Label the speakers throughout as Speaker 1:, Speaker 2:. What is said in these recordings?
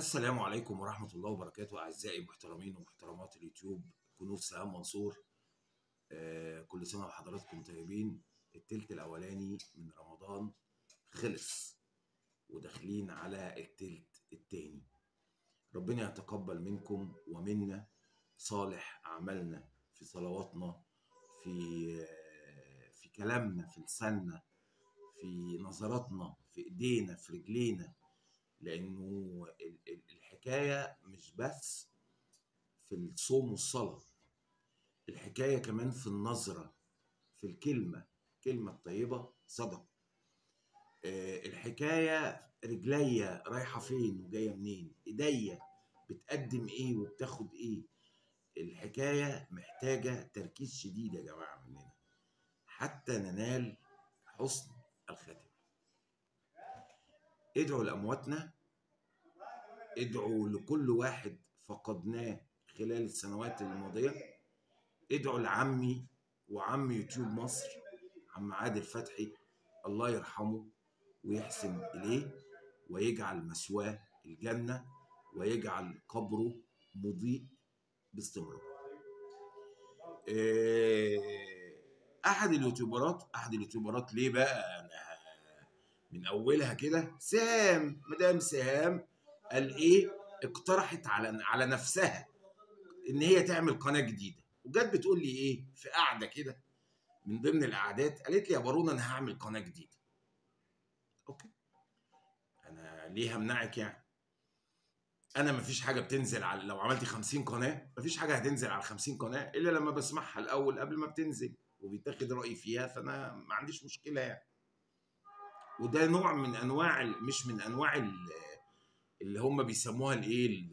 Speaker 1: السلام عليكم ورحمة الله وبركاته أعزائي المحترمين ومحترمات اليوتيوب كنوز سهام منصور. كل سنة وحضراتكم طيبين. التلت الأولاني من رمضان خلص وداخلين على التلت التاني. ربنا يتقبل منكم ومنا صالح أعمالنا، في صلواتنا، في كلامنا، في لساننا، في نظراتنا، في إيدينا، في رجلينا، لأنه الحكاية مش بس في الصوم والصلاة، الحكاية كمان في النظرة، في الكلمة الطيبة صدقة. الحكاية رجليا رايحة فين وجاية منين، ايديا بتقدم ايه وبتاخد ايه. الحكاية محتاجة تركيز شديد يا جماعة مننا حتى ننال حسن الخاتمة. ادعوا لأمواتنا، ادعوا لكل واحد فقدناه خلال السنوات الماضية، ادعوا لعمي وعم يوتيوب مصر عم عادل فتحي، الله يرحمه ويحسن إليه ويجعل مثواه الجنة ويجعل قبره مضيء باستمرار. أحد اليوتيوبرات ليه بقى أنا من أولها كده، مدام سهام قال إيه، اقترحت على نفسها إن هي تعمل قناة جديدة، وجت بتقول لي إيه في قعدة كده من ضمن القعدات، قالت لي يا بارونا أنا هعمل قناة جديدة. أوكي، أنا ليه همنعك يعني؟ أنا مفيش حاجة بتنزل على، لو عملتي 50 قناة مفيش حاجة هتنزل على 50 قناة إلا لما بسمعها الأول قبل ما بتنزل وبيتاخد رأيي فيها، فأنا ما عنديش مشكلة يعني. وده نوع من أنواع مش من أنواع اللي هم بيسموها الإيه،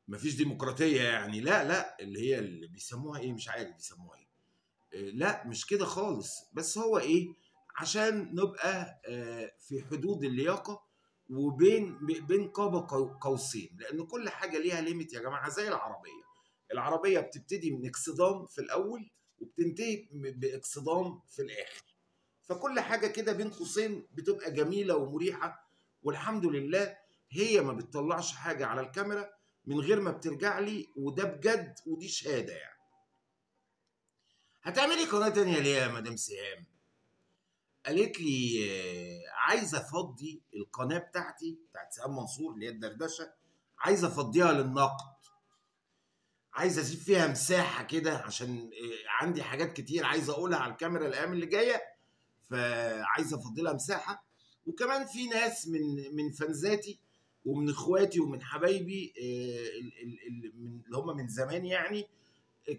Speaker 1: مفيش ديمقراطية يعني، لا اللي هي اللي بيسموها إيه، مش عارف بيسموها إيه. لا مش كده خالص، بس هو إيه، عشان نبقى في حدود اللياقة وبين قاب قوسين، لأن كل حاجة ليها ليميت يا جماعة. زي العربية بتبتدي من اكسدام في الأول وبتنتهي باكسدام في الآخر، فكل حاجة كده بين قوسين بتبقى جميلة ومريحة، والحمد لله هي ما بتطلعش حاجة على الكاميرا من غير ما بترجع لي، وده بجد ودي شهادة يعني. هتعملي قناة تانية ليه يا مدام سهام؟ قالت لي عايزة افضي القناة بتاعت سهام منصور اللي هي الدردشة، عايزة افضيها للنقد، عايزة اسيب فيها مساحة كده عشان عندي حاجات كتير عايزة اقولها على الكاميرا الايام اللي جاية، فعايزة افضي لها مساحة. وكمان في ناس من فانزاتي ومن اخواتي ومن حبايبي اللي هم من زمان يعني،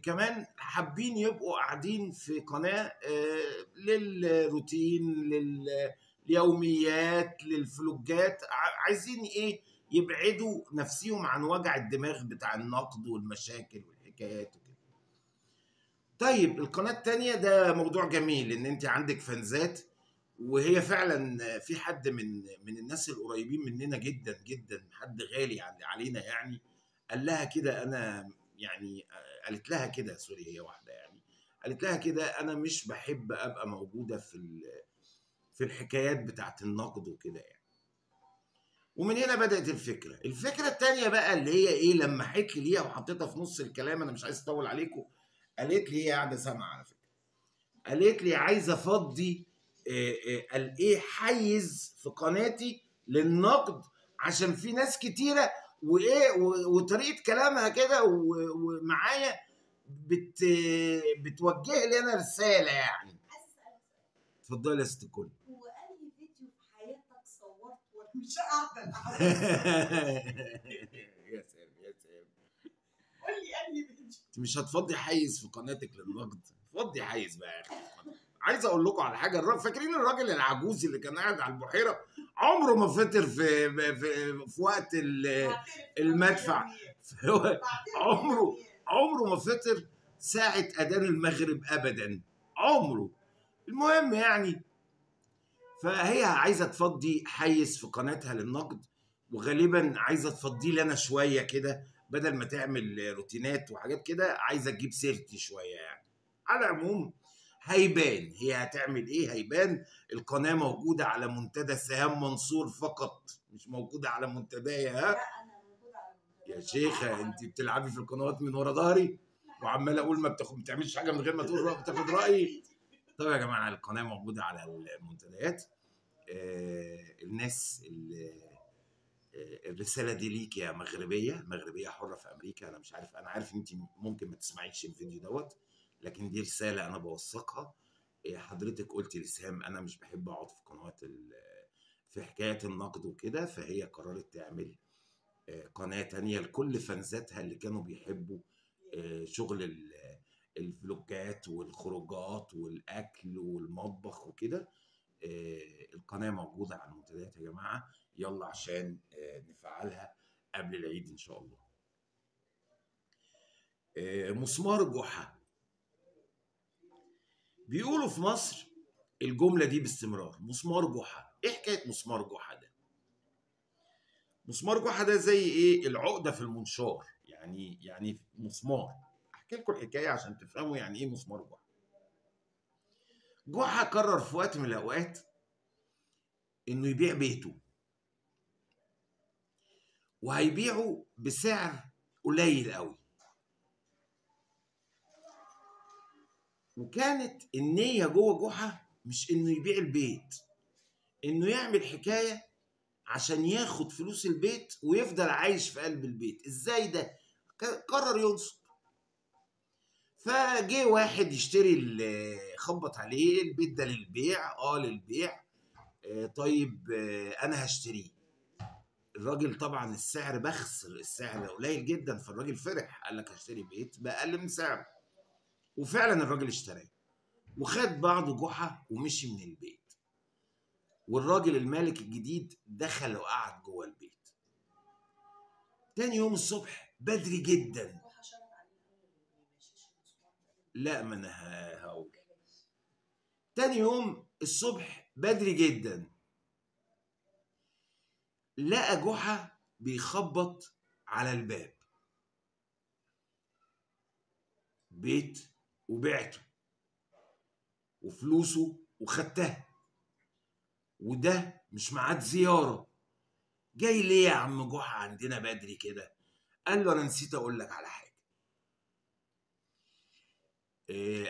Speaker 1: كمان حابين يبقوا قاعدين في قناة للروتين، لليوميات، للفلوجات، عايزين ايه، يبعدوا نفسيهم عن وجع الدماغ بتاع النقد والمشاكل والحكايات وكده. طيب القناة التانية ده موضوع جميل، ان انت عندك فانزات، وهي فعلا في حد من الناس القريبين مننا جدا جدا، حد غالي علينا يعني، قال لها كده، انا يعني قالت لها كده، سوري هي واحده يعني، قالت لها كده انا مش بحب ابقى موجوده في الحكايات بتاعت النقد وكده يعني. ومن هنا بدات الفكره الثانيه بقى اللي هي ايه، لمحت لي ليها وحطيتها في نص الكلام، انا مش عايز اطول عليكم. قالت لي، هي قاعده سامعه على فكره، قالت لي عايزه افضي قال ايه حيز في قناتي للنقد، عشان في ناس كتيره وايه وطريقه كلامها كده ومعايا بتوجه لي انا رساله يعني. اتفضلي يا ست الكل.
Speaker 2: هو انهي فيديو في حياتك صورت وانا مش قاعده؟
Speaker 1: يا سلام يا سلام،
Speaker 2: قول لي انهي فيديو.
Speaker 1: انت مش هتفضي حيز في قناتك للنقد؟ فضي حيز بقى يا اخي. عايز اقول لكم على حاجه، فاكرين الراجل العجوز اللي كان قاعد على البحيره عمره ما فطر في وقت المدفع، عمره ما فطر ساعه اذان المغرب ابدا، عمره. المهم يعني، فهي عايزه تفضي حيز في قناتها للنقد، وغالبا عايزه تفضي لي انا شويه كده، بدل ما تعمل روتينات وحاجات كده عايزه تجيب سيرتي شويه يعني. على العموم هيبان هي هتعمل ايه، هيبان. القناه موجوده على منتدى سهام منصور فقط، مش موجوده على منتدايا. ها
Speaker 2: لا انا موجوده على
Speaker 1: يا
Speaker 2: المنتدى.
Speaker 1: شيخه انت بتلعبي في القنوات من ورا ظهري وعمال اقول ما بتعملش حاجه من غير ما تقول بتاخد رايي. طب يا جماعه القناه موجوده على المنتديات. الناس الرساله دي ليك يا مغربيه حره في امريكا. انا مش عارف، انا عارف ان انت ممكن ما تسمعيش الفيديو دوت، لكن دي رساله انا بوثقها. حضرتك قلتي لسهام انا مش بحب اقعد في قنوات في حكايه النقد وكده، فهي قررت تعمل قناه تانية لكل فانزاتها اللي كانوا بيحبوا شغل الفلوجات والخروجات والاكل والمطبخ وكده. القناه موجوده على المنتديات يا جماعه، يلا عشان نفعلها قبل العيد ان شاء الله. مسمار جحا، بيقولوا في مصر الجمله دي باستمرار، مسمار جحا. ايه حكايه مسمار جحا ده؟ مسمار جحا ده زي ايه؟ العقده في المنشار، يعني مسمار. احكي لكم الحكايه عشان تفهموا يعني ايه مسمار جحا. جحا قرر في وقت من الاوقات انه يبيع بيته، وهيبيعه بسعر قليل قوي. وكانت النية جوه جحا مش انه يبيع البيت، انه يعمل حكاية عشان ياخد فلوس البيت ويفضل عايش في قلب البيت. ازاي ده؟ قرر ينصب. فجه واحد يشتري، خبط عليه البيت ده للبيع. للبيع. طيب انا هشتريه. الراجل طبعا السعر بخس، السعر قليل جدا، فالراجل فرح قال لك هشتري بيت باقل من سعره. وفعلا الراجل اشتراه وخد بعضه جحا ومشي من البيت. والراجل المالك الجديد دخل وقعد جوه البيت. تاني يوم الصبح بدري جدا، لا ما انا هقول. تاني يوم الصبح بدري جدا لقى جحا بيخبط على الباب. بيت وبعته وفلوسه وخدتها، وده مش ميعاد زياره. جاي ليه يا عم جحا عندنا بدري كده؟ قال له انا نسيت اقول لك على حاجه.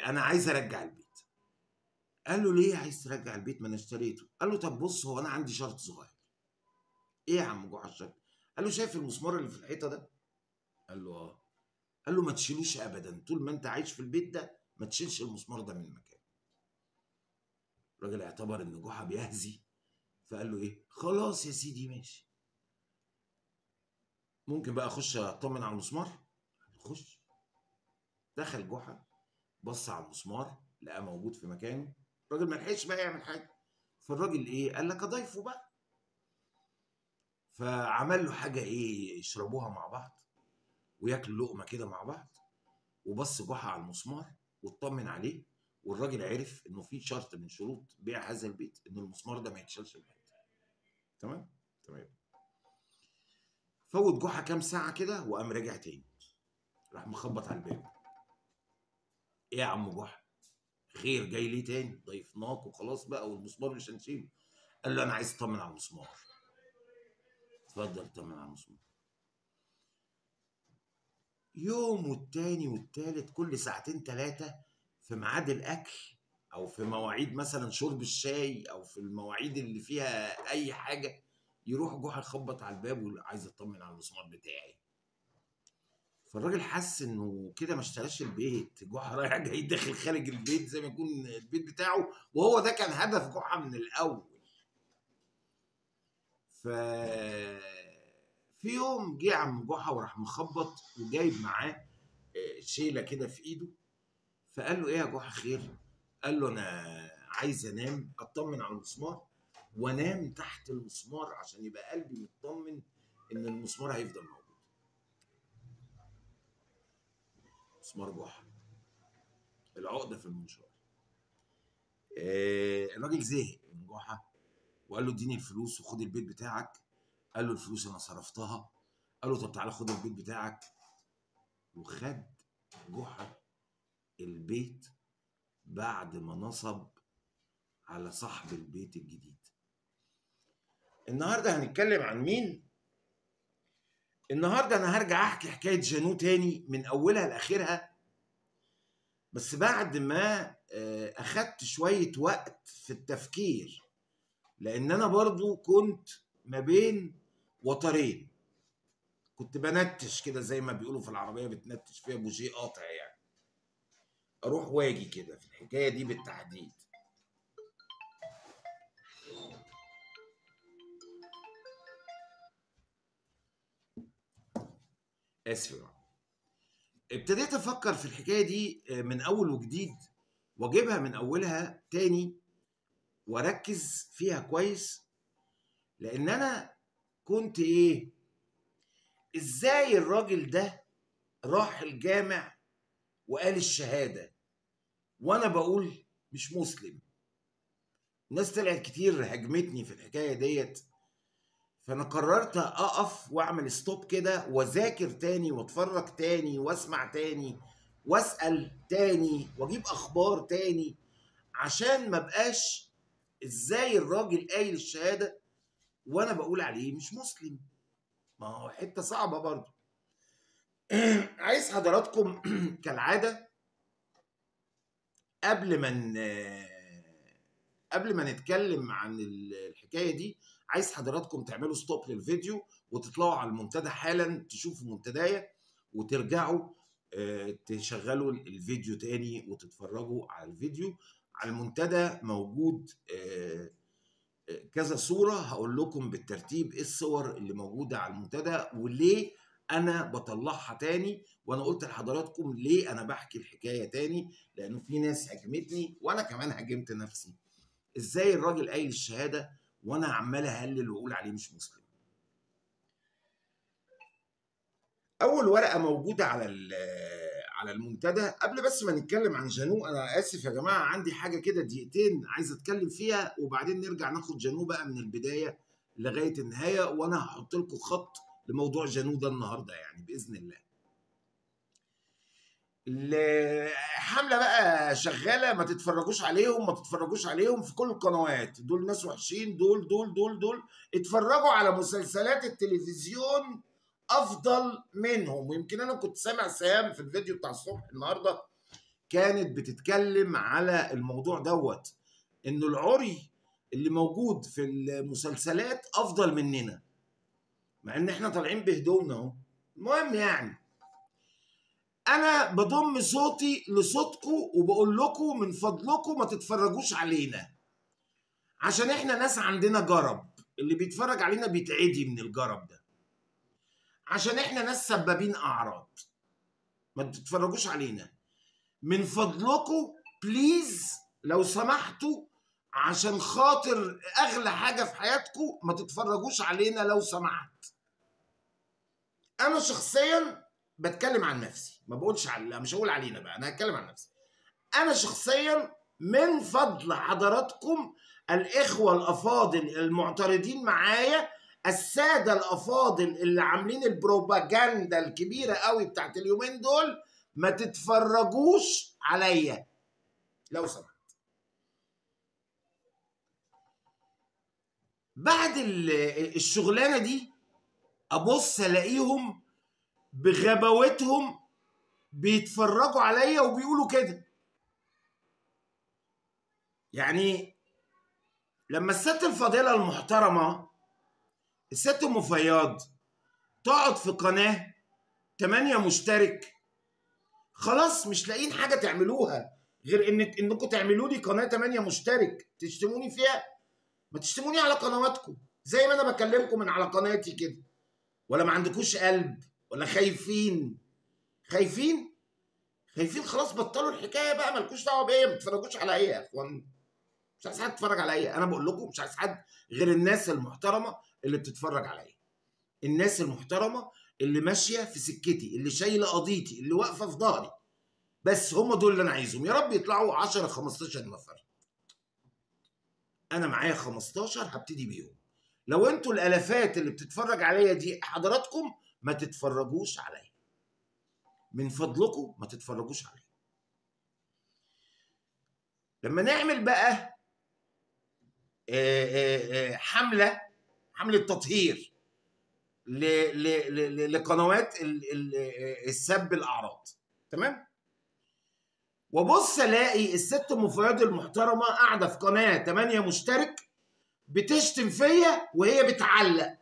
Speaker 1: انا عايز ارجع البيت. قال له ليه عايز ترجع البيت؟ ما انا اشتريته. قال له طب بص، هو انا عندي شرط صغير. ايه يا عم جحا الشرط؟ قال له شايف المسمار اللي في الحيطه ده؟ قال له اه. قال له ما تشيلوش ابدا، طول ما انت عايش في البيت ده ما تشيلش المسمار ده من مكانه. الراجل اعتبر ان جحا بيهزي، فقال له ايه، خلاص يا سيدي ماشي. ممكن بقى اخش اطمن على المسمار؟ خش. دخل جحا، بص على المسمار لقاه موجود في مكانه. الراجل ما لحقش بقى يعمل حاجه. فالراجل ايه، قال لك اضيفه بقى. فعمل له حاجه ايه، يشربوها مع بعض وياكلوا لقمه كده مع بعض. وبص جحا على المسمار واطمن عليه. والراجل عرف انه في شرط من شروط بيع هذا البيت ان المسمار ده ما يتشالش من حته. تمام. تمام. فوت جحا كام ساعه كده وقام راجع تاني، راح مخبط على الباب. ايه يا عم جحا، خير جاي ليه تاني؟ ضيفناك وخلاص بقى والمسمار مش هنشيله. قال له انا عايز اطمن على المسمار. اتفضل اطمن على المسمار. يوم والتاني والتالت، كل ساعتين تلاتة في ميعاد الاكل او في مواعيد مثلا شرب الشاي او في المواعيد اللي فيها اي حاجه، يروح جحا يخبط على الباب وعايز اطمن على المسمار بتاعي. فالراجل حس انه كده ما اشتراش البيت. جحا رايح جاي داخل خارج البيت زي ما يكون البيت بتاعه، وهو ده كان هدف جحا من الاول. ف في يوم جه عم جحا وراح مخبط وجايب معاه شيله كده في ايده. فقال له ايه يا جحا خير؟ قال له انا عايز انام اطمن على المسمار وانام تحت المسمار عشان يبقى قلبي مطمن ان المسمار هيفضل موجود. مسمار جحا، العقده في المنشار. الراجل زهق من جحا وقال له اديني الفلوس وخد البيت بتاعك. قال له الفلوس انا صرفتها. قال له طب تعالى خد البيت بتاعك. وخد جحا البيت بعد ما نصب على صاحب البيت الجديد. النهارده هنتكلم عن مين؟ النهارده انا هرجع احكي حكايه جانو تاني من اولها لاخرها، بس بعد ما اخدت شويه وقت في التفكير، لان انا برضو كنت ما بين وترين، كنت بنتش كده زي ما بيقولوا في العربيه، بتنتش فيها بوجيه قاطع، يعني اروح واجي كده في الحكايه دي بالتحديد. اسف يا جماعه. ابتديت افكر في الحكايه دي من اول وجديد، واجيبها من اولها تاني واركز فيها كويس، لان انا كنت ازاي الراجل ده راح الجامع وقال الشهاده وانا بقول مش مسلم. ناس طلعت كتير هجمتني في الحكايه ديت، فانا قررت اقف واعمل ستوب كده واذاكر تاني واتفرج تاني واسمع تاني واسال تاني واجيب اخبار تاني، عشان ما بقاش ازاي الراجل قايل الشهاده وانا بقول عليه مش مسلم. ما هو حته صعبه برضه. عايز حضراتكم كالعاده قبل ما نتكلم عن الحكايه دي، عايز حضراتكم تعملوا ستوب للفيديو وتطلعوا على المنتدى حالا، تشوفوا منتدايا وترجعوا تشغلوا الفيديو تاني وتتفرجوا على الفيديو. على المنتدى موجود كذا صورة، هقول لكم بالترتيب ايه الصور اللي موجودة على المنتدى وليه انا بطلعها تاني، وانا قلت لحضراتكم ليه انا بحكي الحكاية تاني، لانه في ناس هاجمتني وانا كمان هاجمت نفسي. ازاي الراجل قايل الشهادة وانا عمال اهلل واقول عليه مش مسلم؟ اول ورقة موجودة على المنتدى، قبل بس ما نتكلم عن جانو، انا اسف يا جماعه عندي حاجه كده دقيقتين عايز اتكلم فيها وبعدين نرجع ناخد جانو بقى من البدايه لغايه النهايه، وانا هحط لكم خط لموضوع جانو ده النهارده يعني باذن الله. الحمله بقى شغاله، ما تتفرجوش عليهم، ما تتفرجوش عليهم في كل القنوات، دول ناس وحشين، دول اتفرجوا على مسلسلات التلفزيون افضل منهم. ويمكن انا كنت سامع سهام في الفيديو بتاع الصبح النهارده كانت بتتكلم على الموضوع دوت، انه العري اللي موجود في المسلسلات افضل مننا، مع ان احنا طالعين بهدومنا اهو. المهم يعني انا بضم صوتي لصوتكم وبقول لكم من فضلكم ما تتفرجوش علينا، عشان احنا ناس عندنا جرب، اللي بيتفرج علينا بيتعدي من الجرب ده، عشان احنا ناس سبابين اعراض. ما تتفرجوش علينا من فضلكم بليز، لو سمحتوا، عشان خاطر اغلى حاجه في حياتكم ما تتفرجوش علينا لو سمحت. انا شخصيا بتكلم عن نفسي، ما بقولش مش هقول علينا بقى، انا هتكلم عن نفسي. انا شخصيا من فضل حضراتكم الاخوه الافاضل المعترضين معايا، الساده الافاضل اللي عاملين البروباجندا الكبيره قوي بتاعت اليومين دول، ما تتفرجوش عليا لو سمحت. بعد الشغلانه دي ابص الاقيهم بغباوتهم بيتفرجوا عليا وبيقولوا كده. يعني لما الست الفاضله المحترمه الست ام فياض تقعد في قناه 8 مشترك، خلاص مش لاقيين حاجه تعملوها غير انكم تعملوا لي قناه 8 مشترك تشتموني فيها. ما تشتموني على قنواتكم زي ما انا بكلمكم من على قناتي كده. ولا ما عندكوش قلب؟ ولا خايفين خلاص بطلوا الحكايه بقى، مالكوش دعوه بيا، ما تتفرجوش على ايه يا اخوان. مش عايز حد يتفرج عليا، انا بقول لكم مش عايز حد غير الناس المحترمه اللي بتتفرج عليا، الناس المحترمه اللي ماشيه في سكتي، اللي شايله قضيتي، اللي واقفه في ظهري، بس هم دول اللي انا عايزهم. يا رب يطلعوا 10 15 نفر، انا معايا 15 هبتدي بيهم. لو انتوا الالافات اللي بتتفرج عليا دي حضراتكم، ما تتفرجوش عليا من فضلكم، ما تتفرجوش عليا. لما نعمل بقى حمله تطهير لقنوات السب الاعراض، تمام؟ وبص الاقي الست ام فؤاد المحترمه قاعده في قناه 8 مشترك بتشتم فيا وهي بتعلق.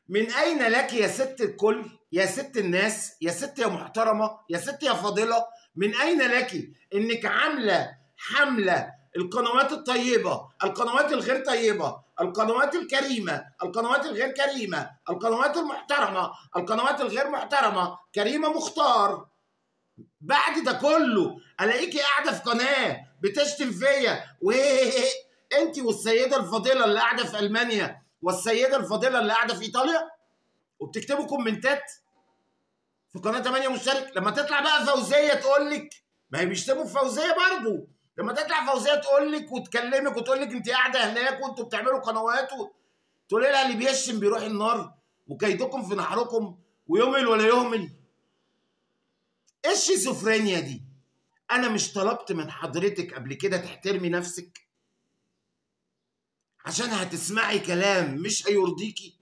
Speaker 1: من اين لك يا ست الكل، يا ست الناس، يا ست يا محترمه، يا ست يا فاضله، من اين لك انك عامله حمله القنوات الطيبه، القنوات الغير طيبه، القنوات الكريمه، القنوات الغير كريمه، القنوات المحترمه، القنوات الغير محترمه، كريمه مختار، بعد ده كله الاقيكي قاعده في قناه بتشتم فيا انت والسيده الفاضله اللي قاعده في المانيا والسيده الفاضله اللي قاعده في ايطاليا وبتكتبوا كومنتات في قناه 8 مشترك. لما تطلع بقى فوزيه تقول لك، ما هي بيشتموا في فوزيه برضه، لما تطلع فوزيه تقول لك وتكلمك وتقول لك انت قاعده هناك وانتوا بتعملوا قنوات تقول لها اللي بيشتم بيروح النار وكيدكم في نحركم ويهمل ولا يهمل. ايه الشيزوفرينيا دي؟ انا مش طلبت من حضرتك قبل كده تحترمي نفسك عشان هتسمعي كلام مش هيرضيكي؟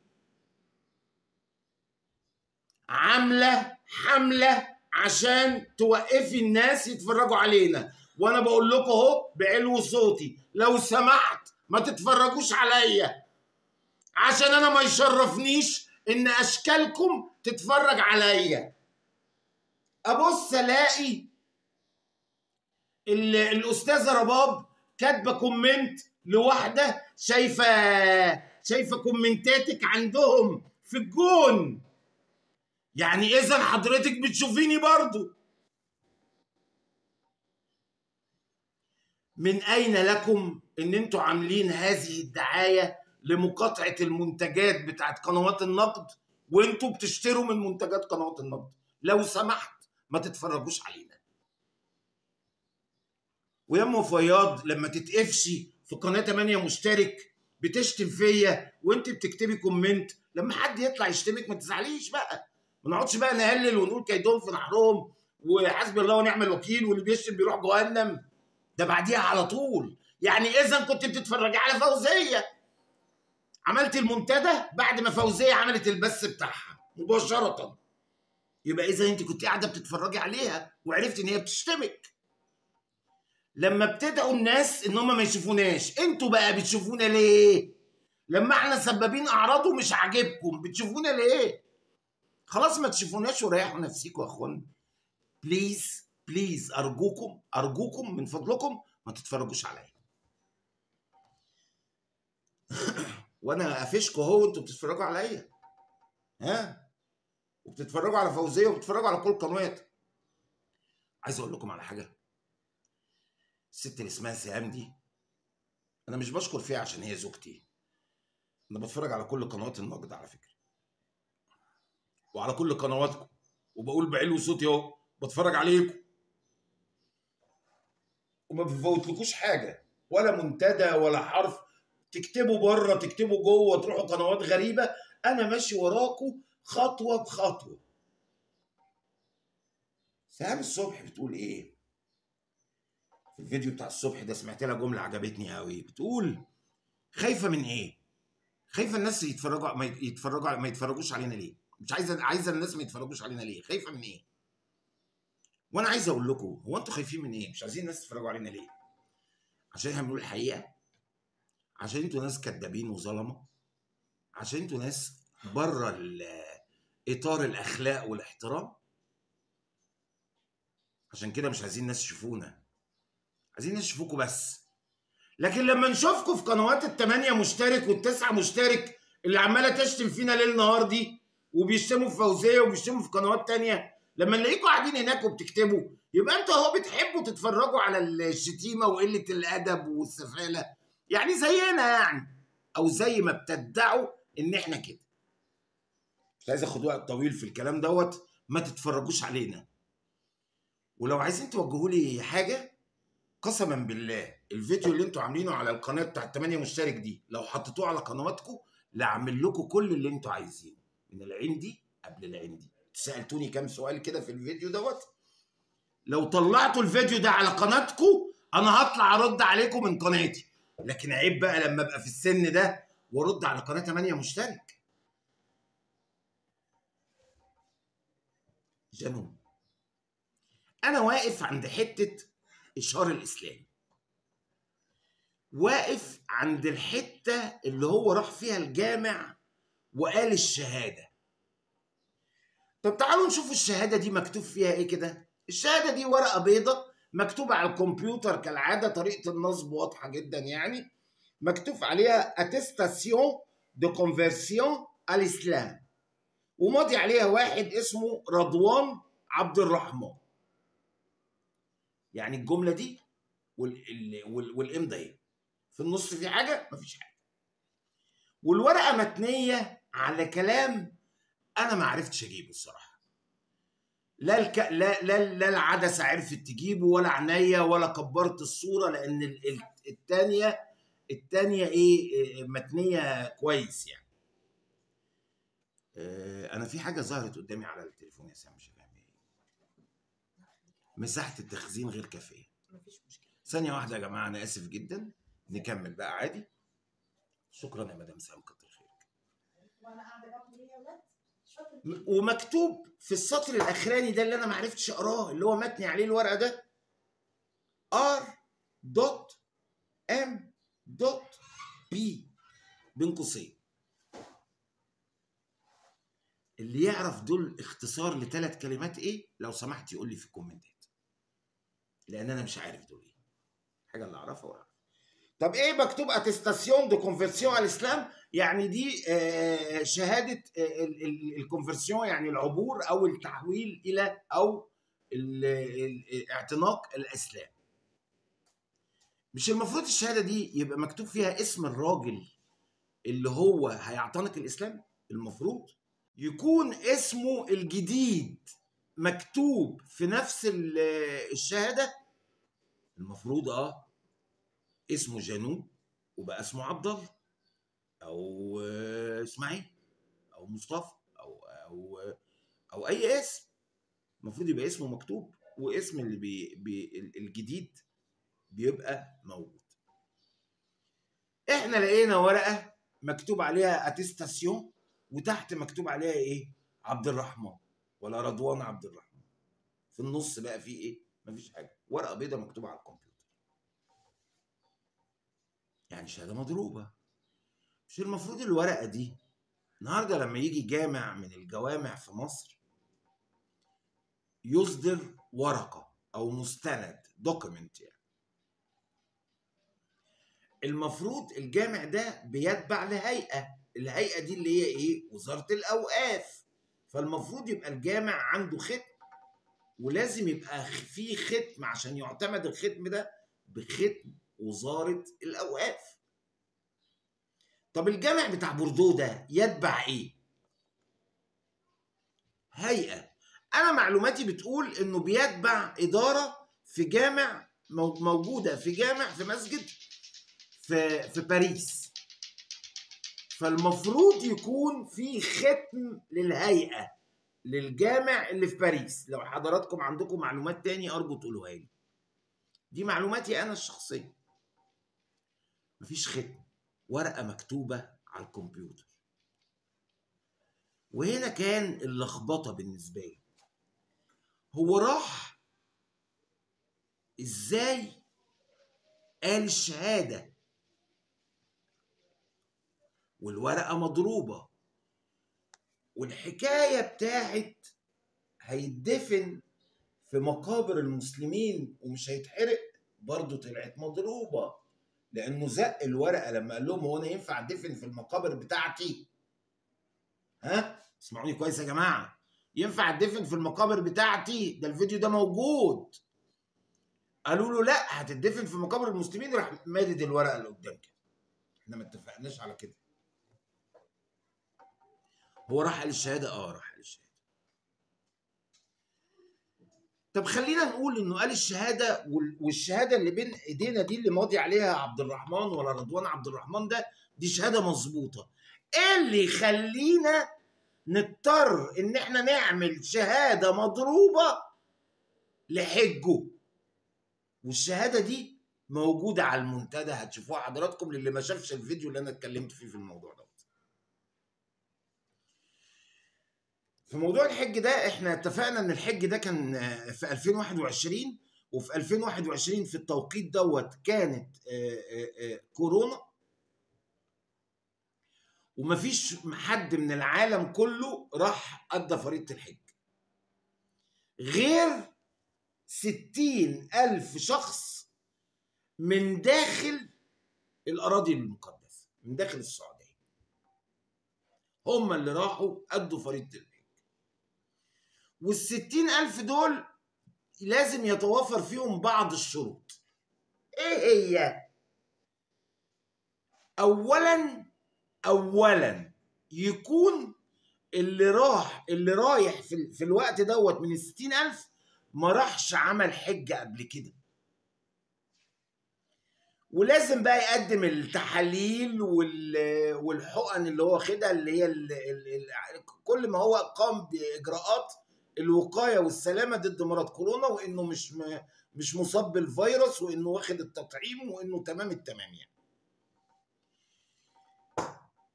Speaker 1: عامله حمله عشان توقفي الناس يتفرجوا علينا، وانا بقول لكم اهو بعلو صوتي لو سمحت ما تتفرجوش عليا، عشان انا ما يشرفنيش ان اشكالكم تتفرج عليا. ابص الاقي الاستاذه رباب كاتبه كومنت لواحده شايفه كومنتاتك عندهم في الجون، يعني اذا حضرتك بتشوفيني برضو. من اين لكم ان انتوا عاملين هذه الدعايه لمقاطعه المنتجات بتاعت قنوات النقد وانتوا بتشتروا من منتجات قنوات النقد؟ لو سمحت ما تتفرجوش علينا. ويا ام فياض لما تتقفشي في قناه 8 مشترك بتشتم فيا وانت بتكتبي كومنت، لما حد يطلع يشتمك ما تزعليش بقى، ما نقعدش بقى نهلل ونقول كيدهم في نحرهم وحسبي الله ونعم الوكيل واللي بيشتم بيروح جهنم. ده بعديها على طول، يعني اذا كنت بتتفرجي على فوزيه عملت المنتدى بعد ما فوزيه عملت البث بتاعها مباشره، يبقى اذا انت كنت قاعده بتتفرجي عليها وعرفت ان هي بتشتمك. لما بتدعوا الناس ان هم ما يشوفوناش، انتوا بقى بتشوفونا ليه؟ لما احنا سبابين اعراض ومش عاجبكم بتشوفونا ليه؟ خلاص ما تشوفوناش وريحوا نفسيكم يا اخوانا. بليز بليز ارجوكم من فضلكم ما تتفرجوش عليا. وانا قافشكم اهو وانتوا بتتفرجوا عليا، ها؟ وبتتفرجوا على فوزيه وبتتفرجوا على كل القنوات. عايز اقول لكم على حاجه، الست اللي اسمها سهام دي انا مش بشكر فيها عشان هي زوجتي، انا بتفرج على كل قنوات النقد على فكره وعلى كل قنواتكم، وبقول بعلو صوتي اهو بتفرج عليكم وما بفوتلكوش حاجه، ولا منتدى ولا حرف تكتبوا بره تكتبوا جوه تروحوا قنوات غريبه، انا ماشي وراكم خطوه بخطوه. سهام الصبح بتقول ايه في الفيديو بتاع الصبح ده؟ سمعت لها جمله عجبتني قوي، بتقول خايفه من ايه؟ خايفه الناس ما يتفرجوش علينا ليه؟ مش عايزه الناس ما يتفرجوش علينا ليه؟ خايفه من ايه؟ وانا عايز اقول لكم، هو انتوا خايفين من ايه؟ مش عايزين الناس تتفرجوا علينا ليه؟ عشان احنا بنقول الحقيقه؟ عشان انتوا ناس كدابين وظلمه؟ عشان انتوا ناس بره اطار الاخلاق والاحترام؟ عشان كده مش عايزين الناس يشوفونا، عايزين الناس يشوفوكوا بس. لكن لما نشوفكم في قنوات ال8 مشترك وال9 مشترك اللي عماله تشتم فينا ليل نهار دي وبيشتموا في فوزيه وبيشتموا في قنوات تانيه، لما نلاقيكم قاعدين هناك وبتكتبوا يبقى انتوا اهو بتحبوا تتفرجوا على الشتيمه وقله الادب والسفاله، يعني زينا يعني، او زي ما بتدعوا ان احنا كده. مش عايز اخد وقت طويل في الكلام دوت، ما تتفرجوش علينا. ولو عايزين توجهوا لي حاجه، قسما بالله الفيديو اللي انتوا عاملينه على القناه بتاعت 8 مشترك دي لو حطيتوه على قنواتكم لاعمل لكم كل اللي انتوا عايزينه، من العين دي قبل العين دي. سالتوني كام سؤال كده في الفيديو دوت، لو طلعتوا الفيديو ده على قناتكم انا هطلع ارد عليكم من قناتي، لكن عيب بقى لما ابقى في السن ده وارد على قناه 8 مشترك. جنون. انا واقف عند حته اشهار الاسلام، واقف عند الحته اللي هو راح فيها الجامع وقال الشهاده. طب تعالوا نشوف الشهاده دي مكتوب فيها ايه كده. الشهاده دي ورقه بيضاء مكتوبه على الكمبيوتر كالعاده، طريقه النصب واضحه جدا يعني. مكتوب عليها اتستاسيون دو كونفرسيون à l'islam، وماضي عليها واحد اسمه رضوان عبد الرحمن. يعني الجمله دي والامضه ايه؟ في النص في حاجه؟ مفيش حاجه. والورقه متنيه على كلام انا ما عرفتش اجيبه الصراحه. لا العدسه عرفت تجيبه ولا عينيا ولا كبرت الصوره، لان الثانيه ايه متنيه كويس يعني. انا في حاجه ظهرت قدامي على التليفون يا سام، مش فاهم ايه. مساحه التخزين غير كافيه.
Speaker 2: مفيش مشكله.
Speaker 1: ثانيه واحده يا جماعه، انا اسف جدا. نكمل بقى عادي. شكرا يا مدام سام، كتر خيرك.
Speaker 2: وانا قاعده جنبي ليه يا ولاد؟
Speaker 1: ومكتوب في السطر الاخراني ده اللي انا ما عرفتش اقراه، اللي هو متني عليه الورقه ده R.M.B بين قوسين. اللي يعرف دول اختصار ل3 كلمات ايه لو سمحت يقول لي في الكومنتات، لان انا مش عارف دول ايه. الحاجه اللي اعرفها واعرف. طب ايه مكتوب اتستاسيون دو كونفرسيون على الاسلام؟ يعني دي شهاده الكونفرسيون، يعني العبور او التحويل الى او اعتناق الاسلام. مش المفروض الشهاده دي يبقى مكتوب فيها اسم الراجل اللي هو هيعتنق الاسلام؟ المفروض يكون اسمه الجديد مكتوب في نفس الشهاده. المفروض اسمه جنون وبقى اسمه عبد الله او اسماعيل او مصطفى او اي اسم. المفروض يبقى اسمه مكتوب واسم اللي الجديد بيبقى موجود. احنا لقينا ورقه مكتوب عليها اتستاسيون وتحت مكتوب عليها ايه؟ عبد الرحمن ولا رضوان عبد الرحمن. في النص بقى في ايه؟ مفيش حاجه، ورقه بيضاء مكتوبه على الكمبيوتر. يعني شهاده مضروبه. مش المفروض الورقه دي النهارده لما يجي جامع من الجوامع في مصر يصدر ورقه او مستند دوكيمنت، يعني المفروض الجامع ده بيتبع لهيئه، الهيئه دي اللي هي ايه؟ وزاره الاوقاف. فالمفروض يبقى الجامع عنده ختم، ولازم يبقى فيه ختم عشان يعتمد الختم ده بختم وزاره الاوقاف. طب الجامع بتاع بوردو ده يتبع ايه؟ هيئه. انا معلوماتي بتقول انه بيتبع اداره في جامع موجوده في جامع في مسجد في باريس. فالمفروض يكون في ختم للهيئه للجامع اللي في باريس. لو حضراتكم عندكم معلومات تاني ارجو تقولوها لي. دي معلوماتي انا الشخصيه. مفيش ختم، ورقه مكتوبه على الكمبيوتر. وهنا كان اللخبطه بالنسبه لي. هو راح ازاي قال الشهاده والورقه مضروبه، والحكايه بتاعت هيدفن في مقابر المسلمين ومش هيتحرق برضه طلعت مضروبه، لانه زق الورقه لما قال لهم هو انا ينفع ادفن في المقابر بتاعتي؟ ها اسمعوني كويس يا جماعه، ينفع ادفن في المقابر بتاعتي؟ ده الفيديو ده موجود. قالوا له لا هتدفن في مقابر المسلمين، راح مادد الورقه اللي قدام كده. احنا ما اتفقناش على كده. هو راح قال الشهاده؟ راح قال الشهاده. طب خلينا نقول انه قال الشهاده، والشهاده اللي بين ايدينا دي اللي ماضي عليها عبد الرحمن ولا رضوان عبد الرحمن ده، دي شهاده مظبوطه. ايه اللي يخلينا نضطر ان احنا نعمل شهاده مضروبه لحجه. والشهاده دي موجوده على المنتدى، هتشوفوها حضراتكم للي ما شافش الفيديو اللي انا اتكلمت فيه في الموضوع ده. في موضوع الحج ده احنا اتفقنا ان الحج ده كان في 2021، وفي 2021 في التوقيت دوت كانت كورونا، ومفيش حد من العالم كله راح أدى فريضة الحج غير 60,000 شخص من داخل الأراضي المقدسة، من داخل السعودية، هم اللي راحوا أدوا فريضة الحج. وال60,000 دول لازم يتوافر فيهم بعض الشروط. ايه هي؟ اولا يكون اللي رايح في الوقت دوت من ال60,000 ما راحش عمل حج قبل كده، ولازم بقى يقدم التحاليل والحقن اللي هو واخدها، اللي هي كل ما هو قام باجراءات الوقايه والسلامه ضد مرض كورونا، وانه مش مصاب بالفيروس، وانه واخد التطعيم، وانه تمام التمام. يعني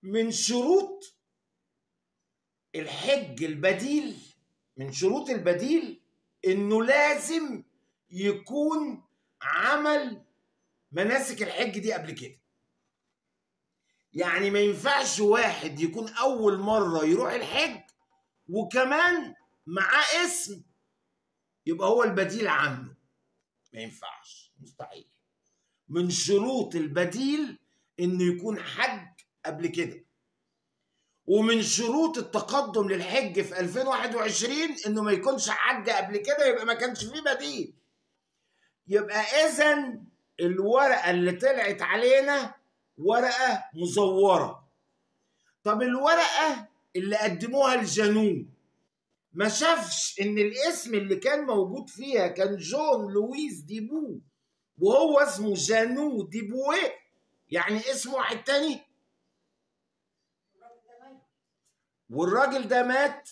Speaker 1: من شروط الحج البديل، من شروط البديل انه لازم يكون عمل مناسك الحج دي قبل كده. يعني ما ينفعش واحد يكون اول مرة يروح الحج وكمان معاه اسم يبقى هو البديل عنه، ما ينفعش، مستحيل. من شروط البديل انه يكون حج قبل كده. ومن شروط التقدم للحج في 2021 انه ما يكونش حج قبل كده، يبقى ما كانش فيه بديل. يبقى اذا الورقه اللي طلعت علينا ورقه مزوره. طب الورقه اللي قدموها الجانو ما شافش ان الاسم اللي كان موجود فيها كان جون لويس ديبو، وهو اسمه جانو ديبويه، يعني اسم واحد تاني، والراجل ده مات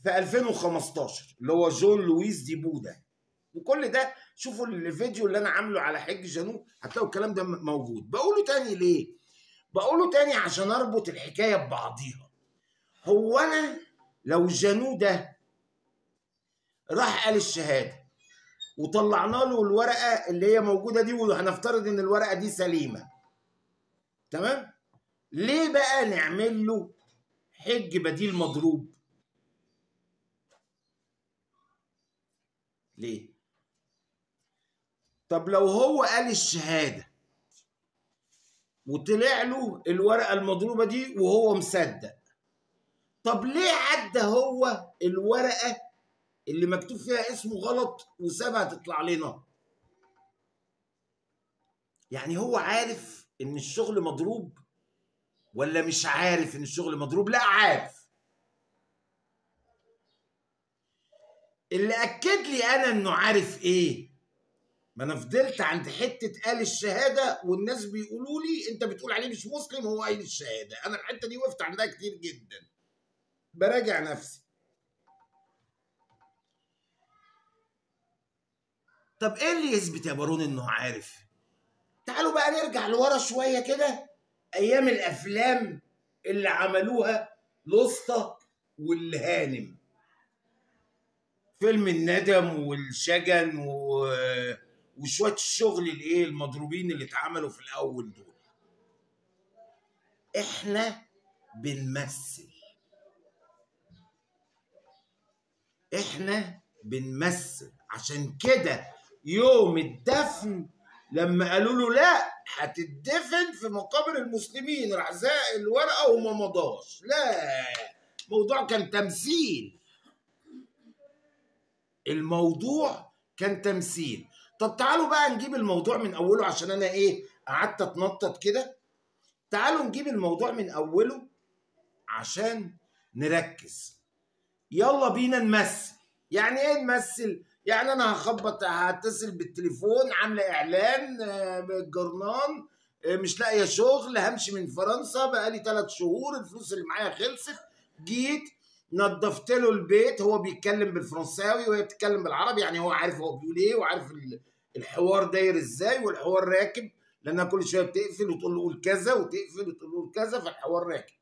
Speaker 1: في 2015 اللي هو جون لويس ديبو ده. وكل ده شوفوا الفيديو اللي انا عامله على حج جانو هتلاقوا الكلام ده موجود. بقوله تاني ليه؟ بقوله تاني عشان اربط الحكايه ببعضيها. هو انا لو جانو ده راح قال الشهاده وطلعنا له الورقه اللي هي موجوده دي، وهنفترض ان الورقه دي سليمه، تمام؟ ليه بقى نعمل له حج بديل مضروب؟ ليه؟ طب لو هو قال الشهاده وطلع له الورقه المضروبه دي وهو مصدق، طب ليه عدى هو الورقه اللي مكتوب فيها اسمه غلط وسابها تطلع لنا؟ يعني هو عارف ان الشغل مضروب ولا مش عارف ان الشغل مضروب؟ لا، عارف. اللي اكد لي انا انه عارف ايه، ما انا فضلت عند حته قال الشهاده والناس بيقولوا لي انت بتقول عليه مش مسلم، هو قايل الشهاده. انا الحته دي وقفت عندها كتير جدا، براجع نفسي. طب ايه اللي يثبت يا بارون انه عارف؟ تعالوا بقى نرجع لورا شويه كده، ايام الافلام اللي عملوها الاسطى والهانم، فيلم الندم والشجن وشويه الشغل الايه المضروبين اللي اتعملوا في الاول دول. احنا بنمثل، احنا بنمثل. عشان كده يوم الدفن لما قالوا له لا هتدفن في مقابر المسلمين راح زق الورقه وما مضاش. لا، الموضوع كان تمثيل، الموضوع كان تمثيل. طب تعالوا بقى نجيب الموضوع من اوله، عشان انا ايه قعدت اتنطط كده. تعالوا نجيب الموضوع من اوله عشان نركز. يلا بينا نمثل. يعني ايه نمثل؟ يعني انا هتصل بالتليفون، عامله اعلان بالجرنان، مش لاقيه شغل، همشي من فرنسا بقالي 3 شهور، الفلوس اللي معايا خلصت، جيت نظفت له البيت، هو بيتكلم بالفرنساوي وهي بتتكلم بالعربي، يعني هو عارف هو بيقول ايه وعارف الحوار داير ازاي، والحوار راكب لانها كل شويه بتقفل وتقول له قول كذا وتقفل وتقول له قول كذا، فالحوار راكب.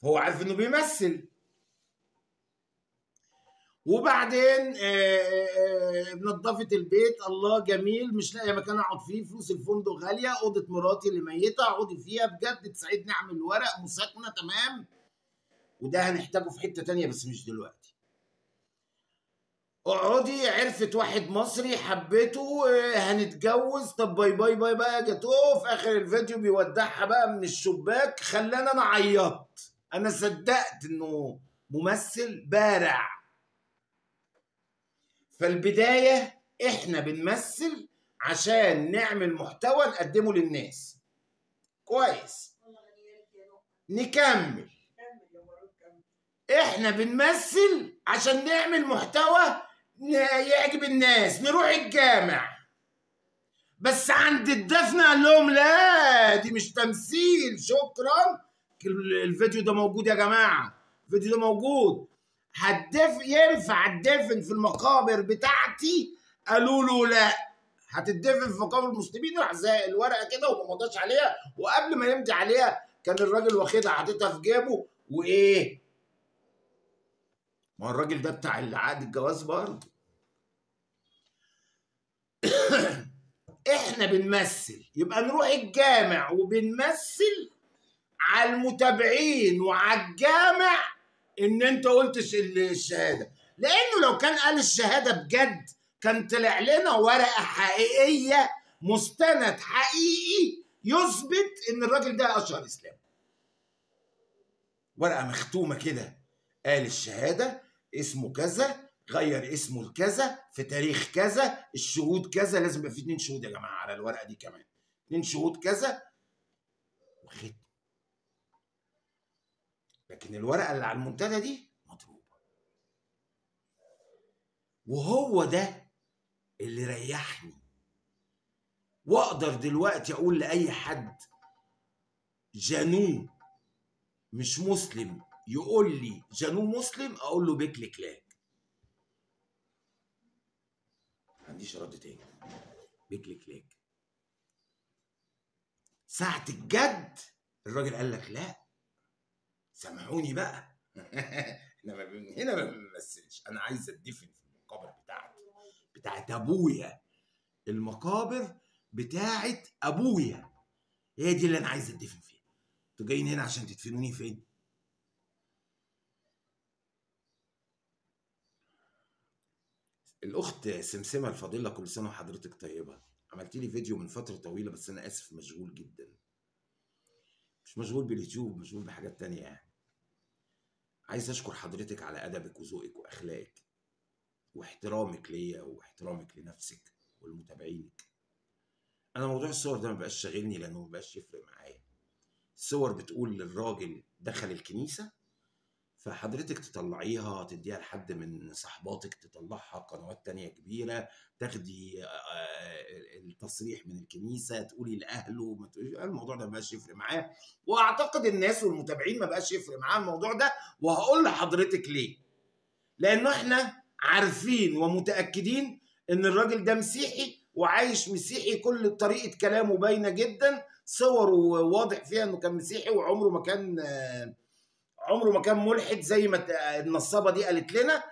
Speaker 1: هو عارف انه بيمثل. وبعدين نظفت البيت، الله جميل، مش لاقيه مكان اقعد فيه، فلوس الفندق غاليه، اوضه مراتي اللي ميته اقعدي فيها بجد تساعدني اعمل ورق مساكنه، تمام، وده هنحتاجه في حته تانيه بس مش دلوقتي. اقعدي، عرفت واحد مصري حبيته، هنتجوز، طب باي باي باي بقى، جاتوه في اخر الفيديو بيودعها بقى من الشباك، خلاني انا عيطت، انا صدقت انه ممثل بارع. فالبدايه احنا بنمثل عشان نعمل محتوى نقدمه للناس كويس. نكمل. احنا بنمثل عشان نعمل محتوى يعجب الناس، نروح الجامع، بس عند الدفن قال لهم لا دي مش تمثيل، شكرا. الفيديو ده موجود يا جماعه، الفيديو ده موجود. ينفع الدفن في المقابر بتاعتي؟ قالوا له لا، هتدفن في مقابر المسلمين. راح زي الورقه كده وما مضاش عليها، وقبل ما يمضي عليها كان الراجل واخدها حاططها في جيبه وايه، ما هو الراجل ده بتاع عقد الجواز برضه. احنا بنمثل، يبقى نروح الجامع وبنمثل على المتابعين وعلى الجامع ان انت قلت الشهاده، لانه لو كان قال الشهاده بجد كان طلع لنا ورقه حقيقيه، مستند حقيقي يثبت ان الراجل ده اشهر اسلام، ورقه مختومه كده، قال الشهاده اسمه كذا، غير اسمه لكذا في تاريخ كذا، الشهود كذا، لازم يبقى في 2 شهود يا جماعه على الورقه دي كمان، 2 شهود كذا وختم. لكن الورقه اللي على المنتدى دي مضروبه. وهو ده اللي ريحني، واقدر دلوقتي اقول لاي حد جانون مش مسلم يقول لي جانون مسلم، اقول له بيك لكلاك، ما عنديش رد تاني، بيك لكلاك. ساعة الجد الراجل قال لك لا سامحوني بقى هنا ما بنمثلش، انا عايز اتدفن في المقابر بتاعت ابويا، المقابر بتاعت ابويا هي دي اللي انا عايز اتدفن فيها. انتوا جايين هنا عشان تدفنوني فين؟ الاخت سمسمه الفضيله، كل سنه وحضرتك طيبه، عملت لي فيديو من فتره طويله بس انا اسف مشغول جدا، مش مشغول باليوتيوب، مشغول بحاجات تانية يعني. عايز اشكر حضرتك على ادبك وذوقك واخلاقك واحترامك ليا واحترامك لنفسك ولمتابعينك. انا موضوع الصور ده مبقاش شاغلني لانه مبقاش يفرق معايا. الصور بتقول للراجل دخل الكنيسه، فحضرتك تطلعيها تديها لحد من صحباتك، تطلعها قنوات تانية كبيرة، تاخدي التصريح من الكنيسة تقولي لأهله، ما تقوليش. الموضوع ده مبقاش يفرق معايا، وأعتقد الناس والمتابعين مبقاش يفرق معاه الموضوع ده، وهقول لحضرتك ليه. لأنه احنا عارفين ومتأكدين إن الراجل ده مسيحي وعايش مسيحي، كل طريقة كلامه باينة جدا، صوره واضح فيها إنه كان مسيحي، وعمره ما كان ملحد زي ما النصابه دي قالت لنا.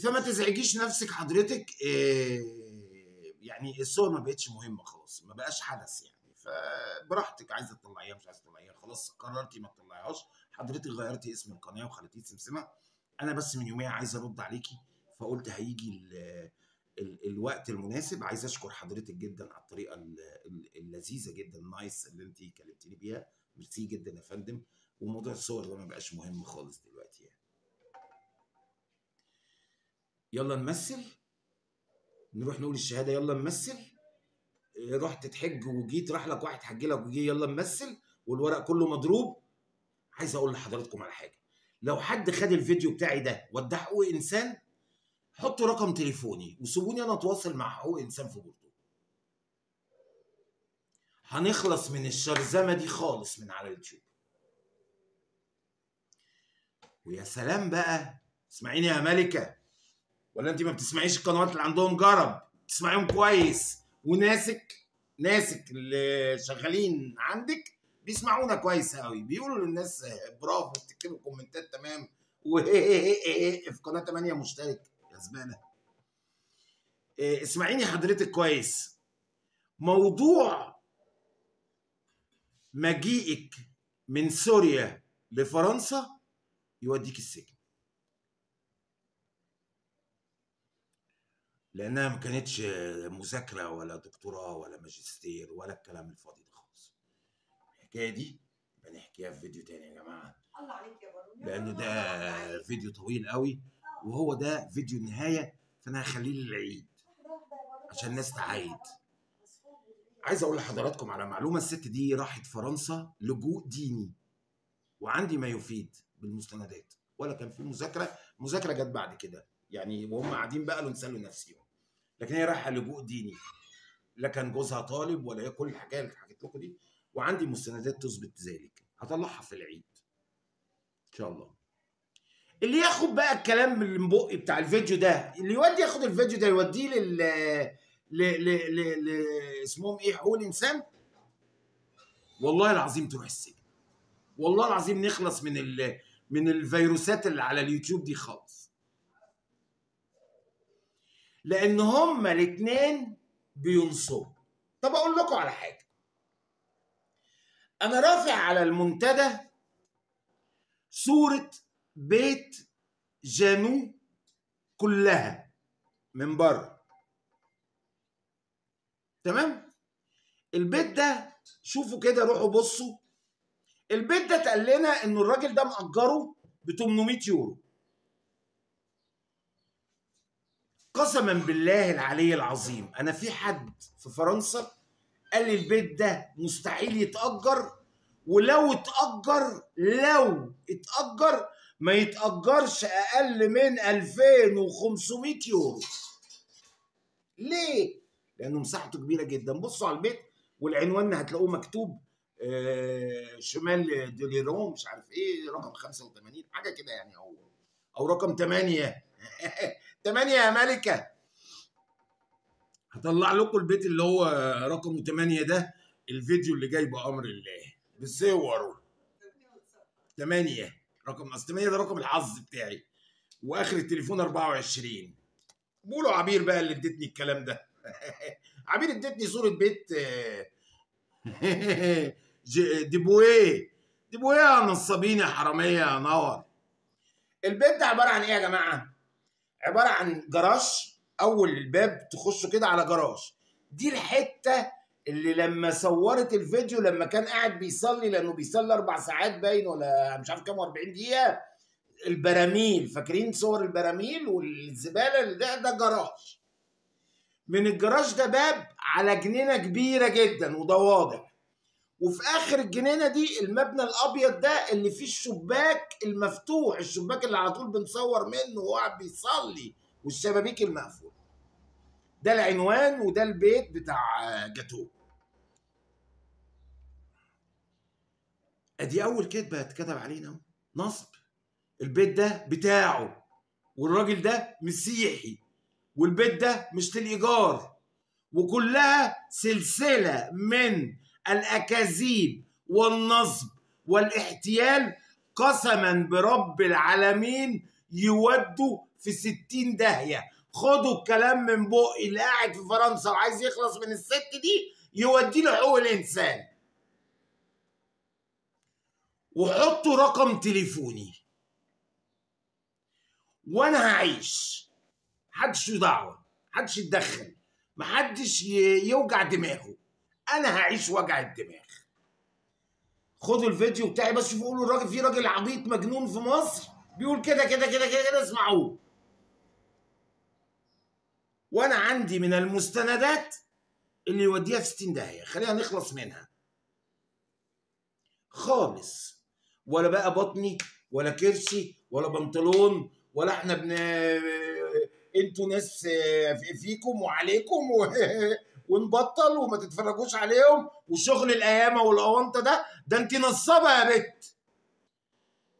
Speaker 1: فما تزعجيش نفسك حضرتك، يعني الصور ما بقتش مهمه خلاص، ما بقاش حدث يعني، فبراحتك، عايزه تطلعيها مش عايزه تطلعيها خلاص قررتي ما تطلعيهاش. حضرتك غيرتي اسم القناه وخليتيه سمسمه. انا بس من يومين عايز ارد عليكي، فقلت هيجي الوقت المناسب. عايز اشكر حضرتك جدا على الطريقه اللذيذه جدا النايس اللي انت كلمتيني بيها، ميرسي جدا يا فندم. وموضوع الصور ده ما بقاش مهم خالص دلوقتي يعني. يلا نمثل، نروح نقول الشهاده، يلا نمثل. رحت تحج وجيت، راح لك واحد حج لك وجي، يلا نمثل، والورق كله مضروب. عايز اقول لحضراتكم على حاجه، لو حد خد الفيديو بتاعي ده وداه حقوق انسان، حطوا رقم تليفوني وسيبوني انا اتواصل مع حقوق انسان في بورتو. هنخلص من الشرذمه دي خالص من على اليوتيوب. ويا سلام بقى، اسمعيني يا ملكه، ولا انت ما بتسمعيش القنوات اللي عندهم جرب؟ تسمعيهم كويس ناسك اللي شغالين عندك بيسمعونا كويس قوي، بيقولوا للناس برافو، بتكتبوا كومنتات تمام في قناه 8 مشترك يا زباله. اسمعيني حضرتك كويس، موضوع مجيئك من سوريا لفرنسا يوديك السجن، لانها ما كانتش مذاكره ولا دكتوراه ولا ماجستير ولا الكلام الفاضي ده خالص. الحكايه دي بنحكيها في فيديو تاني يا جماعه،
Speaker 2: الله عليك يا بارون،
Speaker 1: لان ده فيديو طويل قوي، وهو ده فيديو النهايه، فانا هخليه للعيد عشان الناس تعايد. عايز اقول لحضراتكم على معلومه، الست دي راحت فرنسا لجوء ديني، وعندي ما يفيد بالمستندات، ولا كان في مذاكره جت بعد كده يعني، وهم قاعدين بقى ينسلوا نفسهم، لكن هي رايحه لجوء ديني، لا كان جوزها طالب ولا هي كل الحكايه اللي حكيت لكم دي، وعندي مستندات تثبت ذلك، هطلعها في العيد ان شاء الله. اللي ياخد بقى الكلام من بقي بتاع الفيديو ده، اللي ياخد الفيديو ده يوديه اسمهم ايه، حقوق الانسان، والله العظيم تروح السجن، والله العظيم نخلص من الفيروسات اللي على اليوتيوب دي خالص، لان هما الاثنين بينصبوا. طب اقول لكم على حاجه، انا رافع على المنتدى صوره بيت جانو كلها من بره، تمام؟ البيت ده شوفوا كده، روحوا بصوا، البيت ده اتقال لنا انه الراجل ده مأجره ب 800 يورو. قسما بالله العلي العظيم، انا في حد في فرنسا قال لي البيت ده مستحيل يتأجر، ولو اتأجر ما يتأجرش اقل من 2500 يورو. ليه؟ لانه مساحته كبيره جدا. بصوا على البيت، والعنوان هتلاقوه مكتوب شمال دوليرون مش عارف ايه، رقم 85 حاجه كده يعني، او رقم 8 8 يا ملكه. هطلع لكم البيت اللي هو رقم 8 ده، الفيديو اللي جاي بامر الله بصور 8 رقم، اصل 8 ده رقم الحظ بتاعي، واخر التليفون 24. بقولوا عبير بقى اللي ادتني الكلام ده عبير ادتني صوره بيت ديبويه يا نصابين يا حراميه يا نور. البيت ده عباره عن ايه يا جماعه؟ عباره عن جراج، اول الباب تخشوا كده على جراج، دي الحته اللي لما صورت الفيديو لما كان قاعد بيصلي، لانه بيصلي 4 ساعات باين ولا مش عارف كام، 40 دقيقه، البراميل، فاكرين صور البراميل والزباله اللي ده جراج. من الجراج ده باب على جنينه كبيره جدا وده واضح، وفي اخر الجنينه دي المبنى الابيض ده اللي فيه الشباك المفتوح، الشباك اللي على طول بنصور منه وهو قاعد بيصلي، والشبابيك المقفوله. ده العنوان وده البيت بتاع جاتو. ادي اول كذبه اتكتب علينا، نصب. البيت ده بتاعه، والراجل ده مسيحي، والبيت ده مش للايجار، وكلها سلسله من الاكاذيب والنصب والاحتيال، قسما برب العالمين يودوا في 60 داهيه. خدوا الكلام من بقي، اللي قاعد في فرنسا وعايز يخلص من الست دي يودي له حقوق الانسان، وحطوا رقم تليفوني وانا هعيش، محدش له دعوه، محدش يتدخل، محدش يوجع دماغه، انا هعيش وجع الدماغ. خدوا الفيديو بتاعي بس شوفوا، قولوا الراجل، في راجل عبيط مجنون في مصر بيقول كده كده كده كده كده، اسمعوه. وانا عندي من المستندات اللي يوديها في 60 داهيه. خلينا نخلص منها خالص، ولا بقى بطني ولا كرشي ولا بنطلون، ولا احنا انتوا ناس فيكم وعليكم ونبطل وما تتفرجوش عليهم وشغل القيامه والاونطه ده انت نصابه يا بت.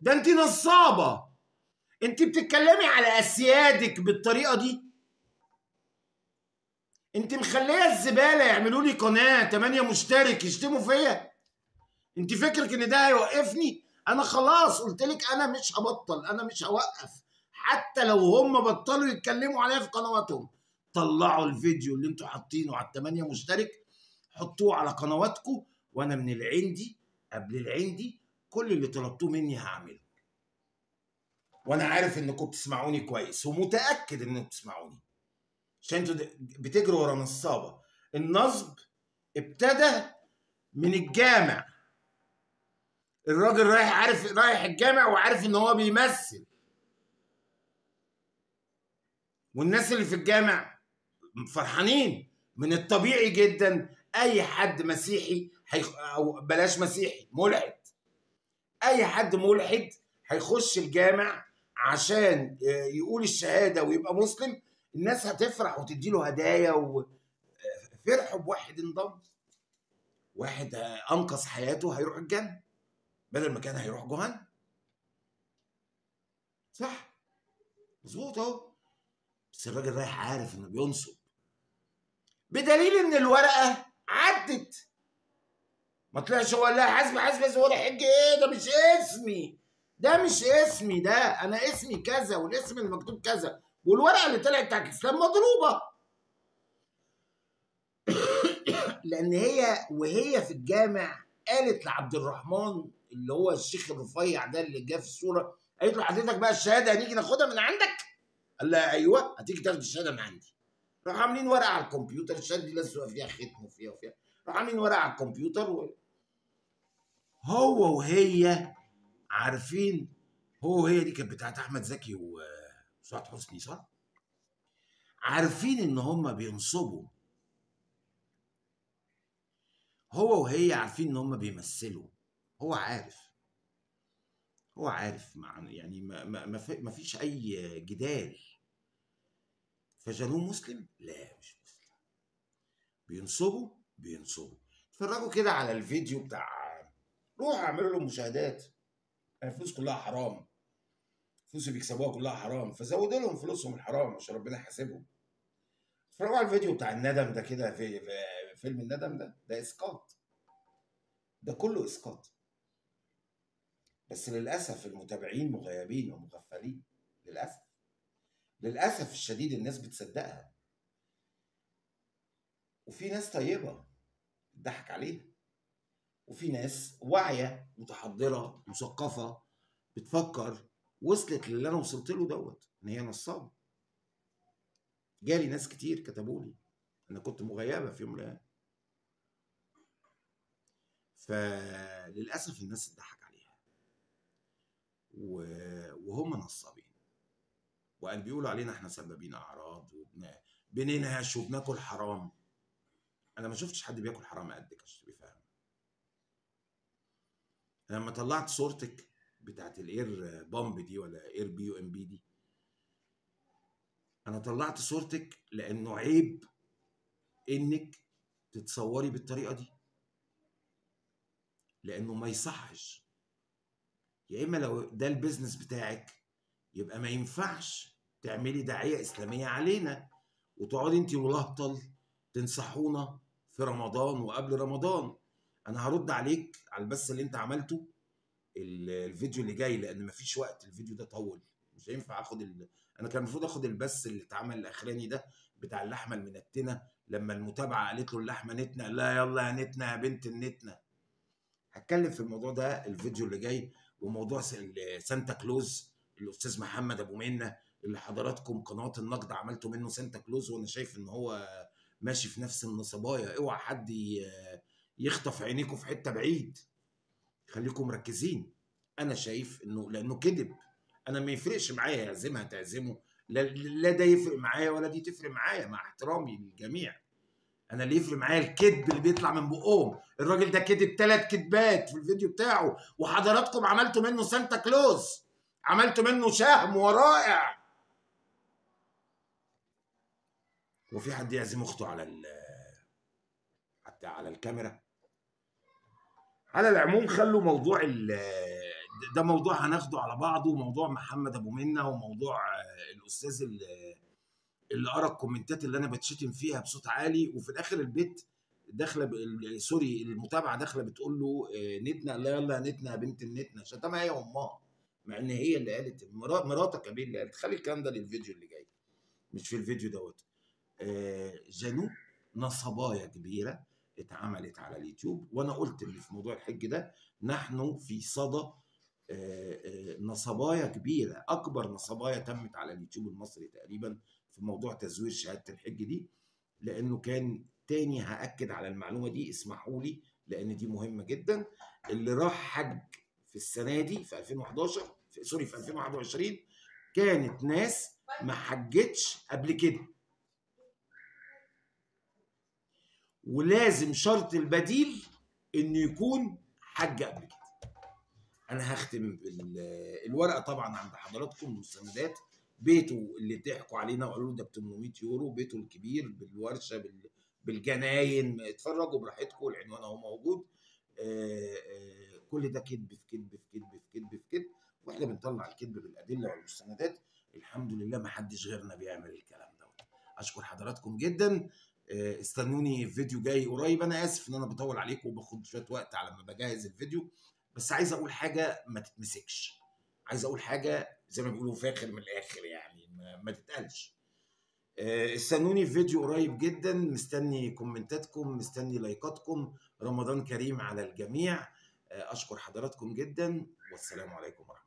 Speaker 1: ده انت نصابه. انت بتتكلمي على اسيادك بالطريقه دي. انت مخليه الزباله يعملوا لي قناه 8 مشترك يشتموا فيا. انت فكرك ان ده هيوقفني؟ انا خلاص قلت لك انا مش هبطل، انا مش هوقف حتى لو هم بطلوا يتكلموا عليا في قنواتهم. طلعوا الفيديو اللي انتوا حاطينه على 8 مشترك حطوه على قنواتكم، وانا من العندي قبل العندي كل اللي طلبتوه مني هعمله. وانا عارف انكم بتسمعوني كويس ومتاكد انكم بتسمعوني عشان انتوا بتجروا ورا نصابه. النصب ابتدى من الجامع. الراجل رايح الجامع وعارف ان هو بيمثل، والناس اللي في الجامع فرحانين. من الطبيعي جدا اي حد مسيحي او بلاش مسيحي، ملحد، اي حد ملحد هيخش الجامع عشان يقول الشهاده ويبقى مسلم. الناس هتفرح وتدي له هدايا. وفرحوا بواحد انضم، واحد انقذ حياته هيروح الجنه بدل ما كان هيروح جهنم. صح؟ مظبوط اهو. بس الراجل رايح عارف انه بينصب، بدليل ان الورقه عدت. ما طلعش هو لا حاسب بس هو حج ايه ده مش اسمي، ده مش اسمي، ده انا اسمي كذا والاسم اللي مكتوب كذا، والورقه اللي طلعت بتاعت الاسلام مضروبه. لان هي وهي في الجامع قالت لعبد الرحمن اللي هو الشيخ الرفيع ده اللي جه في الصوره، قالت له حضرتك بقى الشهاده هنيجي ناخدها من عندك؟ قال لها ايوه هتيجي تاخد الشهاده من عندي. راحوا عاملين ورقه على الكمبيوتر، الشهاده دي لازم فيها ختم وفيها راحوا عاملين ورقه على الكمبيوتر. هو وهي عارفين. هو وهي دي كانت بتاعت احمد زكي وسعاد حسني صح؟ عارفين ان هم بينصبوا. هو وهي عارفين ان هم بيمثلوا. هو عارف يعني ما فيش اي جدال. فجالوه مسلم؟ لا مش مسلم. بينصبوا. اتفرجوا كده على الفيديو بتاع، روحوا اعملوا لهم مشاهدات. الفلوس كلها حرام، الفلوس اللي بيكسبوها كلها حرام، فزودوا لهم فلوسهم الحرام عشان ربنا يحاسبهم. اتفرجوا على الفيديو بتاع الندم ده كده، في فيلم الندم ده اسقاط، ده كله اسقاط. بس للاسف المتابعين مغيبين ومغفلين. للاسف الشديد الناس بتصدقها. وفي ناس طيبه بتضحك عليها، وفي ناس واعيه متحضره مثقفه بتفكر وصلت للي انا وصلت له ان هي نصابه. جالي ناس كتير كتبوا لي انا كنت مغيبه في يوم من الايام. فللاسف الناس اتضحك عليها وهم نصابين. وقال بيقولوا علينا احنا سبابين اعراض بننهش وبناكل حرام. انا ما شفتش حد بياكل حرام قدك عشان تبقي فاهم. لما طلعت صورتك بتاعت الاير بامب دي ولا اير بي يو ام بي دي، انا طلعت صورتك لانه عيب انك تتصوري بالطريقه دي، لانه ما يصحش. يا اما لو ده البيزنس بتاعك يبقى ما ينفعش تعملي داعيه اسلاميه علينا وتقعدي انت ولهطل تنصحونا في رمضان وقبل رمضان. انا هرد عليك على البث اللي انت عملته الفيديو اللي جاي، لان مفيش وقت، الفيديو ده طول مش هينفع اخد انا كان المفروض اخد البث اللي اتعمل الاخراني ده بتاع اللحمه المنتنه، لما المتابعه قالت له اللحمه نتنه، لا يلا يا نتنه يا بنت النتنه. هتكلم في الموضوع ده الفيديو اللي جاي. وموضوع سانتا كلوز الاستاذ محمد ابو منه اللي حضراتكم قناه النقد عملتوا منه سانتا كلوز، وانا شايف ان هو ماشي في نفس النصبايه. اوعى حد يخطف عينيكم في حته بعيد، خليكم مركزين. انا شايف انه لانه كذب، انا ما يفرقش معايا يعزمها تعزمه، لا ده يفرق معايا ولا دي تفرق معايا، مع احترامي للجميع. انا اللي يفرق معايا الكذب اللي بيطلع من بقهم. الراجل ده كذب 3 كذبات في الفيديو بتاعه، وحضراتكم عملتوا منه سانتا كلوز، عملتوا منه شهم ورائع. وفي حد يعزم اخته على الكاميرا. على العموم خلوا موضوع ده موضوع هناخده على بعضه، موضوع محمد ابو منة، وموضوع الاستاذ اللي قرا الكومنتات اللي انا بتشتم فيها بصوت عالي، وفي الاخر البيت داخله سوري المتابعه داخله بتقول له نتنا، لا يلا نتنا يا بنت النتنا، شتمها هي وامها، مع ان هي اللي قالت، مراتك ابي اللي قالت. خلي الكلام ده للفيديو اللي جاي مش في الفيديو دوت. جانو نصبايا كبيره اتعملت على اليوتيوب، وانا قلت اللي في موضوع الحج ده نحن في صدى نصبايا كبيره، اكبر نصبايا تمت على اليوتيوب المصري تقريبا في موضوع تزوير شهاده الحج دي. لانه كان تاني هاكد على المعلومه دي، اسمحوا لي لان دي مهمه جدا. اللي راح حج في السنه دي في 2011 في 2021 كانت ناس ما حجتش قبل كده، ولازم شرط البديل انه يكون حج قبل كده. انا هختم الورقه طبعا عند حضراتكم، المستندات. بيته اللي ضحكوا علينا وقالوا له ده ب 800 يورو، بيته الكبير بالورشه بالجناين، اتفرجوا براحتكم، العنوان اهو موجود. كل ده كذب في كذب في كذب في كذب في كذب، واحنا بنطلع الكذب بالادله والمستندات. الحمد لله ما حدش غيرنا بيعمل الكلام ده. اشكر حضراتكم جدا، استنوني في فيديو جاي قريب. انا اسف ان انا بطول عليكم وباخد شويه وقت على ما بجهز الفيديو، بس عايز اقول حاجه ما تتمسكش، عايز اقول حاجه زي ما بيقولوا فاخر من الاخر، يعني ما تتقالش. استنوني في فيديو قريب جدا، مستني كومنتاتكم، مستني لايكاتكم. رمضان كريم على الجميع. اشكر حضراتكم جدا، والسلام عليكم ورحمه الله.